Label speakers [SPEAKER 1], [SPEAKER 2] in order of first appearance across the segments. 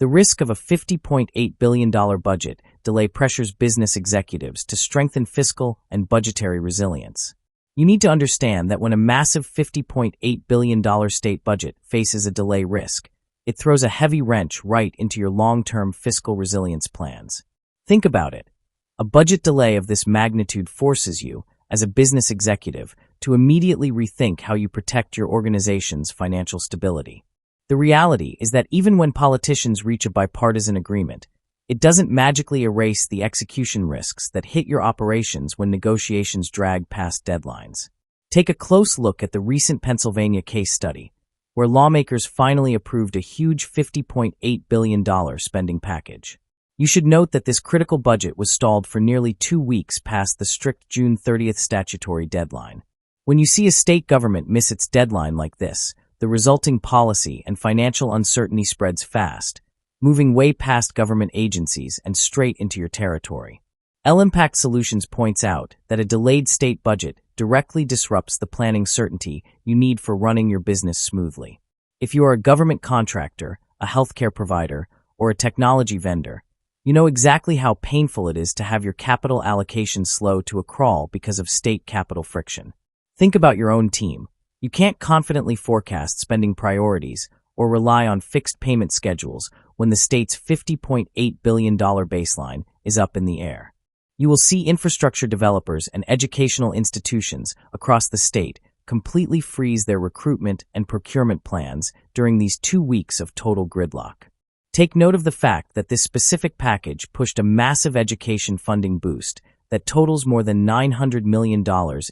[SPEAKER 1] The risk of a $50.8 billion budget delay pressures business executives to strengthen fiscal and budgetary resilience. You need to understand that when a massive $50.8 billion state budget faces a delay risk, it throws a heavy wrench right into your long-term fiscal resilience plans. Think about it. A budget delay of this magnitude forces you, as a business executive, to immediately rethink how you protect your organization's financial stability. The reality is that even when politicians reach a bipartisan agreement, it doesn't magically erase the execution risks that hit your operations when negotiations drag past deadlines. Take a close look at the recent Pennsylvania case study, where lawmakers finally approved a huge $50.8 billion spending package. You should note that this critical budget was stalled for nearly 2 weeks past the strict June 30th statutory deadline. When you see a state government miss its deadline like this, the resulting policy and financial uncertainty spreads fast, moving way past government agencies and straight into your territory. L-Impact Solutions points out that a delayed state budget directly disrupts the planning certainty you need for running your business smoothly. If you are a government contractor, a healthcare provider, or a technology vendor, you know exactly how painful it is to have your capital allocation slow to a crawl because of state capital friction. Think about your own team. You can't confidently forecast spending priorities or rely on fixed payment schedules when the state's $50.8 billion baseline is up in the air. You will see infrastructure developers and educational institutions across the state completely freeze their recruitment and procurement plans during these 2 weeks of total gridlock. Take note of the fact that this specific package pushed a massive education funding boost that totals more than $900 million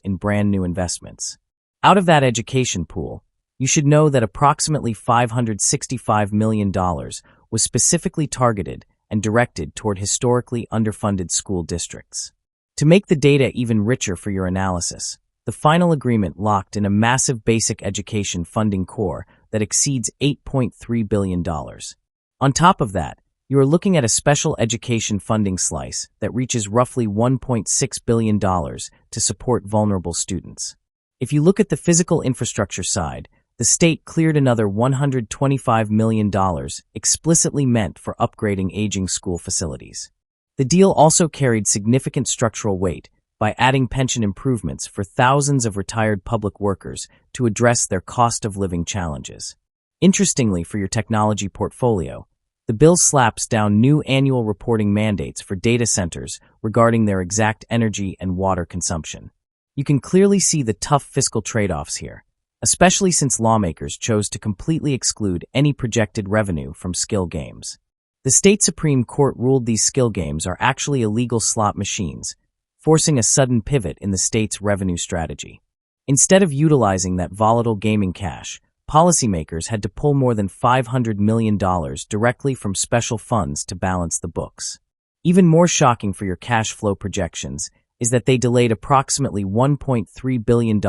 [SPEAKER 1] in brand new investments. Out of that education pool, you should know that approximately $565 million was specifically targeted and directed toward historically underfunded school districts. To make the data even richer for your analysis, the final agreement locked in a massive basic education funding core that exceeds $8.3 billion. On top of that, you are looking at a special education funding slice that reaches roughly $1.6 billion to support vulnerable students. If you look at the physical infrastructure side, the state cleared another $125 million explicitly meant for upgrading aging school facilities. The deal also carried significant structural weight by adding pension improvements for thousands of retired public workers to address their cost of living challenges. Interestingly, for your technology portfolio, the bill slaps down new annual reporting mandates for data centers regarding their exact energy and water consumption. You can clearly see the tough fiscal trade-offs here, especially since lawmakers chose to completely exclude any projected revenue from skill games. The state Supreme Court ruled these skill games are actually illegal slot machines, forcing a sudden pivot in the state's revenue strategy. Instead of utilizing that volatile gaming cash, policymakers had to pull more than $500 million directly from special funds to balance the books. Even more shocking for your cash flow projections is that they delayed approximately $1.3 billion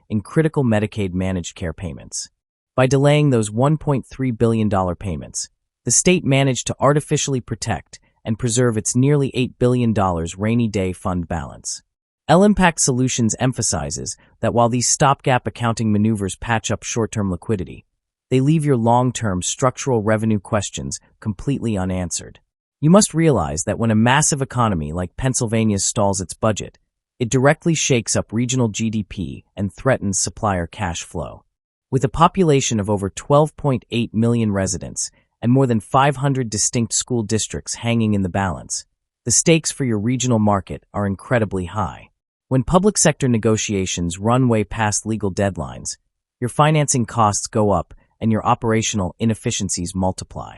[SPEAKER 1] in critical Medicaid managed care payments. By delaying those $1.3 billion payments, the state managed to artificially protect and preserve its nearly $8 billion rainy day fund balance. L-Impact Solutions emphasizes that while these stopgap accounting maneuvers patch up short-term liquidity, they leave your long-term structural revenue questions completely unanswered. You must realize that when a massive economy like Pennsylvania's stalls its budget, it directly shakes up regional GDP and threatens supplier cash flow. With a population of over 12.8 million residents and more than 500 distinct school districts hanging in the balance, the stakes for your regional market are incredibly high. When public sector negotiations run way past legal deadlines, your financing costs go up and your operational inefficiencies multiply.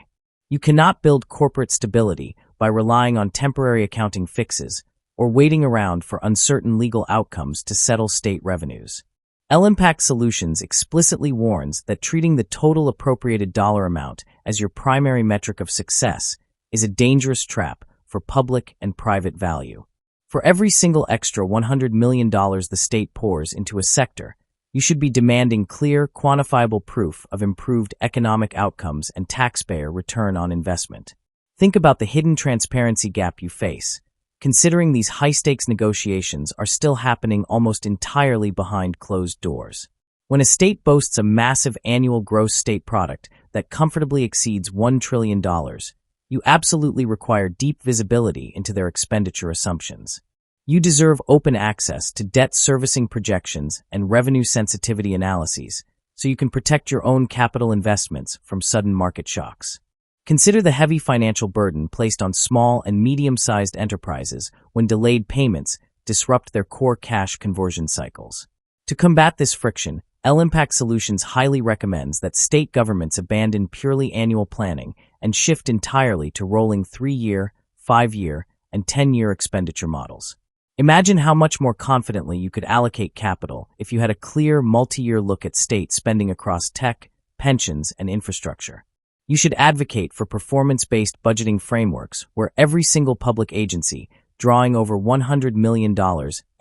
[SPEAKER 1] You cannot build corporate stability by relying on temporary accounting fixes or waiting around for uncertain legal outcomes to settle state revenues. L-Impact Solutions explicitly warns that treating the total appropriated dollar amount as your primary metric of success is a dangerous trap for public and private value. For every single extra $100 million the state pours into a sector, you should be demanding clear, quantifiable proof of improved economic outcomes and taxpayer return on investment. Think about the hidden transparency gap you face, considering these high-stakes negotiations are still happening almost entirely behind closed doors. When a state boasts a massive annual gross state product that comfortably exceeds $1 trillion, you absolutely require deep visibility into their expenditure assumptions. You deserve open access to debt servicing projections and revenue sensitivity analyses, so you can protect your own capital investments from sudden market shocks. Consider the heavy financial burden placed on small and medium-sized enterprises when delayed payments disrupt their core cash conversion cycles. To combat this friction, L-Impact Solutions highly recommends that state governments abandon purely annual planning and shift entirely to rolling 3-year, 5-year, and 10-year expenditure models. Imagine how much more confidently you could allocate capital if you had a clear multi-year look at state spending across tech, pensions, and infrastructure. You should advocate for performance-based budgeting frameworks where every single public agency drawing over $100 million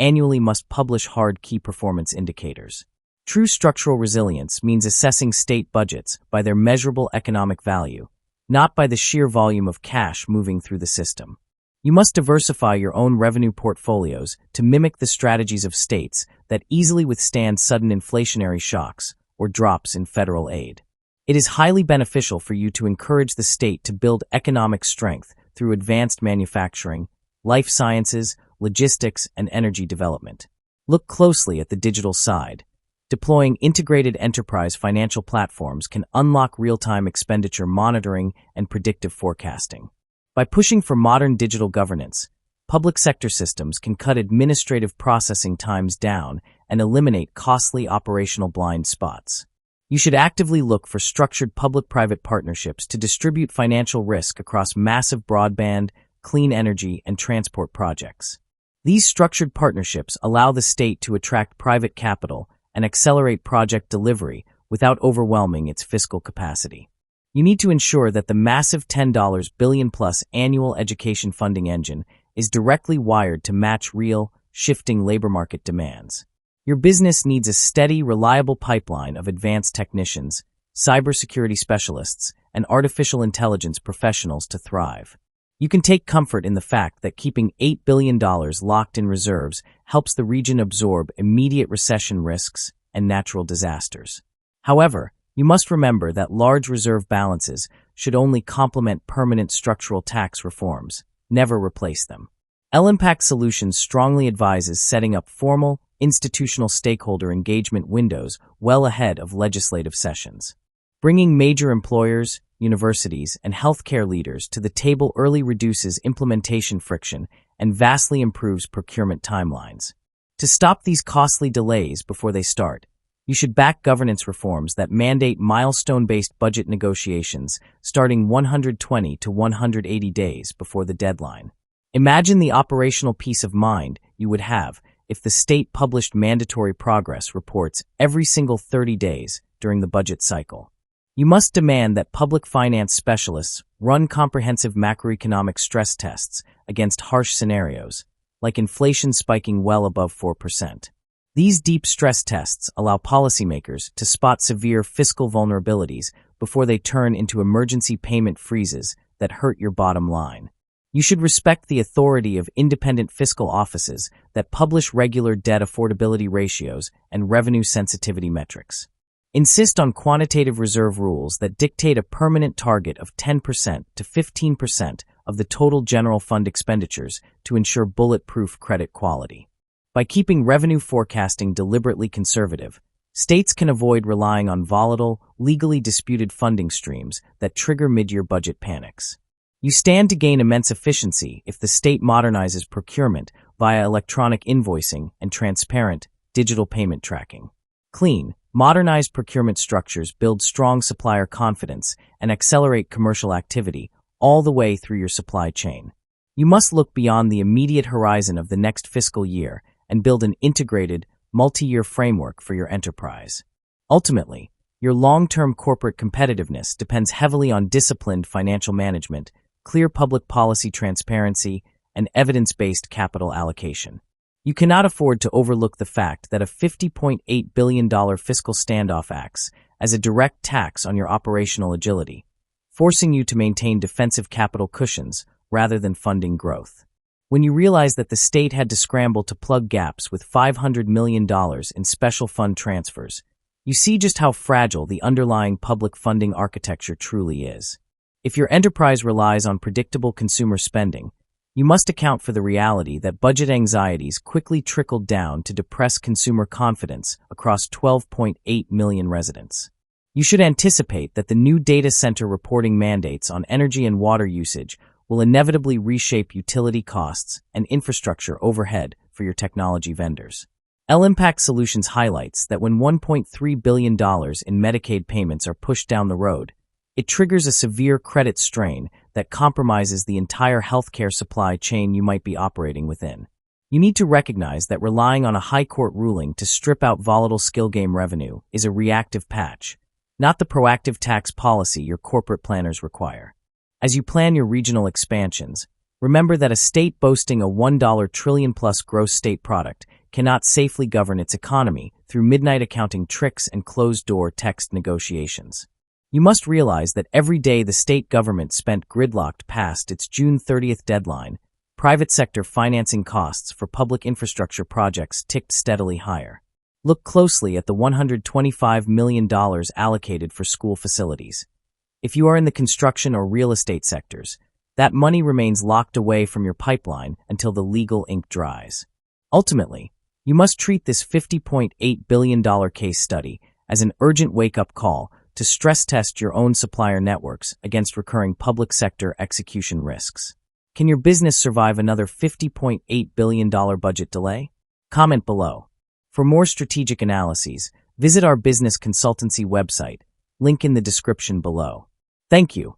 [SPEAKER 1] annually must publish hard key performance indicators. True structural resilience means assessing state budgets by their measurable economic value, not by the sheer volume of cash moving through the system. You must diversify your own revenue portfolios to mimic the strategies of states that easily withstand sudden inflationary shocks or drops in federal aid. It is highly beneficial for you to encourage the state to build economic strength through advanced manufacturing, life sciences, logistics, and energy development. Look closely at the digital side. Deploying integrated enterprise financial platforms can unlock real-time expenditure monitoring and predictive forecasting. By pushing for modern digital governance, public sector systems can cut administrative processing times down and eliminate costly operational blind spots. You should actively look for structured public-private partnerships to distribute financial risk across massive broadband, clean energy, and transport projects. These structured partnerships allow the state to attract private capital and accelerate project delivery without overwhelming its fiscal capacity. You need to ensure that the massive $10 billion-plus annual education funding engine is directly wired to match real, shifting labor market demands. Your business needs a steady, reliable pipeline of advanced technicians, cybersecurity specialists, and artificial intelligence professionals to thrive. You can take comfort in the fact that keeping $8 billion locked in reserves helps the region absorb immediate recession risks and natural disasters. However, you must remember that large reserve balances should only complement permanent structural tax reforms, never replace them. L-Impact Solutions strongly advises setting up formal, institutional stakeholder engagement windows well ahead of legislative sessions. Bringing major employers, universities, and healthcare leaders to the table early reduces implementation friction and vastly improves procurement timelines. To stop these costly delays before they start, you should back governance reforms that mandate milestone-based budget negotiations starting 120 to 180 days before the deadline. Imagine the operational peace of mind you would have if the state published mandatory progress reports every single 30 days during the budget cycle. You must demand that public finance specialists run comprehensive macroeconomic stress tests against harsh scenarios, like inflation spiking well above 4%. These deep stress tests allow policymakers to spot severe fiscal vulnerabilities before they turn into emergency payment freezes that hurt your bottom line. You should respect the authority of independent fiscal offices that publish regular debt affordability ratios and revenue sensitivity metrics. Insist on quantitative reserve rules that dictate a permanent target of 10% to 15% of the total general fund expenditures to ensure bulletproof credit quality. By keeping revenue forecasting deliberately conservative, states can avoid relying on volatile, legally disputed funding streams that trigger mid-year budget panics. You stand to gain immense efficiency if the state modernizes procurement via electronic invoicing and transparent, digital payment tracking. Clean, modernized procurement structures build strong supplier confidence and accelerate commercial activity all the way through your supply chain. You must look beyond the immediate horizon of the next fiscal year and build an integrated, multi-year framework for your enterprise. Ultimately, your long-term corporate competitiveness depends heavily on disciplined financial management, clear public policy transparency, and evidence-based capital allocation. You cannot afford to overlook the fact that a $50.8 billion fiscal standoff acts as a direct tax on your operational agility, forcing you to maintain defensive capital cushions rather than funding growth. When you realize that the state had to scramble to plug gaps with $500 million in special fund transfers, You see just how fragile the underlying public funding architecture truly is. If your enterprise relies on predictable consumer spending, you must account for the reality that budget anxieties quickly trickled down to depress consumer confidence across 12.8 million residents. You should anticipate that the new data center reporting mandates on energy and water usage will inevitably reshape utility costs and infrastructure overhead for your technology vendors. L-Impact Solutions highlights that when $1.3 billion in Medicaid payments are pushed down the road, it triggers a severe credit strain that compromises the entire healthcare supply chain you might be operating within. You need to recognize that relying on a high court ruling to strip out volatile skill game revenue is a reactive patch, not the proactive tax policy your corporate planners require. As you plan your regional expansions, remember that a state boasting a $1 trillion-plus gross state product cannot safely govern its economy through midnight accounting tricks and closed-door text negotiations. You must realize that every day the state government spent gridlocked past its June 30th deadline, private sector financing costs for public infrastructure projects ticked steadily higher. Look closely at the $125 million allocated for school facilities. If you are in the construction or real estate sectors, that money remains locked away from your pipeline until the legal ink dries. Ultimately, you must treat this $50.8 billion case study as an urgent wake-up call to stress test your own supplier networks against recurring public sector execution risks. Can your business survive another $50.8 billion budget delay? Comment below. For more strategic analyses, visit our business consultancy website, link in the description below. Thank you.